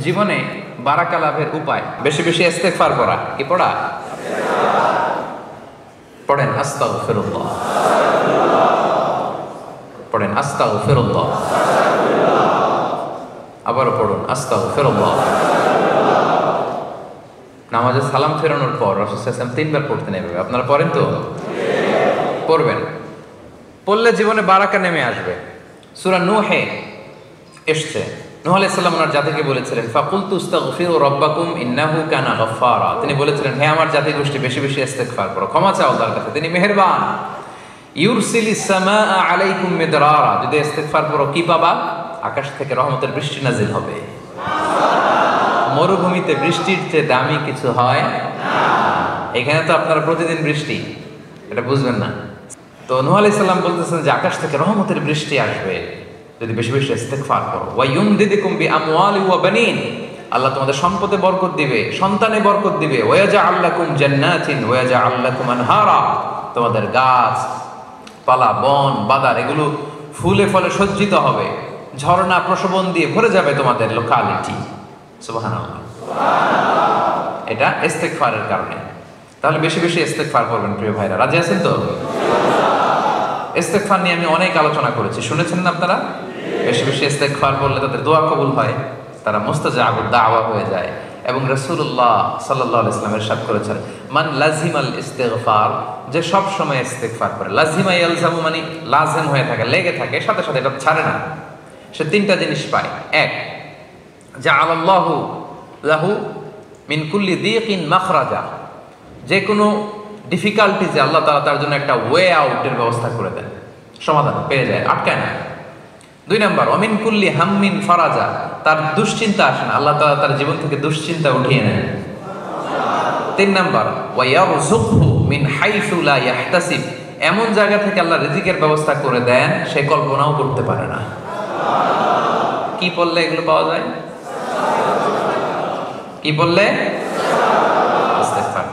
জীবনে বারাকা লাভের উপায় বেশি বেশি ইস্তেগফার করা। কি পড়া? পড়েন আস্তাগফিরুল্লাহ, পড়েন আস্তাগফিরুল্লাহ, আবারও পড়ুন আস্তাগফিরুল্লাহ। নামাজে সালাম ফেরানোর পর রাসূল সাল্লাল্লাহু আলাইহি ওয়াসাল্লাম 3 বার পড়তে নেবে। আপনারা পড়েন তো? পড়বেন। পড়লে জীবনে বারাকা নেমে আসবে। সূরা নূহে এসছে, নূহ আলাইহিস সালাম ওনার জাতিকে বলেছিলেন ফাকুলতু আস্তাগফিরু রাব্বাকুম ইন্নাহু কানা গাফফারা। তিনি বলেছিলেন, হে আমার জাতি গোষ্ঠী, বেশি বেশি ইস্তেগফার করো, ক্ষমা চাও আল্লাহর কাছে, তিনি মেহেরবান। ইউরসিলিস সামাআ আলাইকুম মিদরারা, যদি ইস্তেগফার করো কি পাবা? আকাশ থেকে রহমতের বৃষ্টি নাজিল হবে। মরুভূমিতে বৃষ্টির চেয়ে দামি কিছু হয় না। এখানে তো আপনারা প্রতিদিন বৃষ্টি, এটা বুঝবেন না। তো নূহ আলাইহিস সালাম বলতেছেন যে আকাশ থেকে রহমতের বৃষ্টি আসবে যদি বেশি বেশি ইস্তেগফার করো। ওয়া ইউমদিদুকুম বিআমওয়ালি ওয়া বানিন, আল্লাহ তোমাদের সম্পদে বরকত দিবে, সন্তানে বরকত দিবে। ওয়া ইয়াজআল লাকুম জান্নাতিন ওয়া ইয়াজআল লাকুম আনহারা, তোমাদের গাছ পালা, বন বাদার এগুলো ফুলে ফলে সজ্জিত হবে, ঝর্ণা প্রশোভন দিয়ে ভরে যাবে তোমাদের লোকালিটি। সুবহানাল্লাহ, এটা ইস্তেগফারের কারণে। তাহলে বেশি বেশি ইস্তেগফার করবেন প্রিয় ভাইরা, রাজি আছেন তো? ইস্তেগফার নিয়ে আমি অনেক আলোচনা করেছি, শুনেছেন না আপনারা? বেশি বেশি ইস্তেগফার করলে তাদের দোয়া কবুল হয়, তারা মুস্তাজাবুদ দাওয়া হয়ে যায়। এবং রাসূলুল্লাহ সাল্লাল্লাহু আলাইহি ওয়াসাল্লাম ইরশাদ করেছেন, মান লাজিমাল ইস্তিগফার, যে সব সময় ইস্তেগফার করে। লাজিমা ইয়ালজামু মানে লাজিম হয়ে থাকে, লেগে থাকে, সাথে সাথে এটা ছাড়ে না, সে 3টা জিনিস পায়। এক, জাআলাল্লাহু লাহু মিন কুল্লি দিকিন মাখরাজা, যে কোনো ডিফিকাল্টিজে আল্লাহ তাআলা তার জন্য একটা ওয়ে আউটের ব্যবস্থা করে দেন, সমাধান পেয়ে যায়, আটকায় না। 2 নাম্বার, অমিন কুল্লি হাম্মিন ফারাজা, তার দুশ্চিন্তা আসে না, আল্লাহ তাআলা তার জীবন থেকে দুশ্চিন্তা উঠিয়ে নেন। 3 নাম্বার, ওয়া ইয়ারযুকহু মিন হাইসু লা ইয়াহতাসিব, এমন জায়গা থেকে আল্লাহ রিজিকের ব্যবস্থা করে দেন সে কল্পনাও করতে পারে না। কি বললে এগুলো পাওয়া যায়? কি বললে? ইস্তেগফার।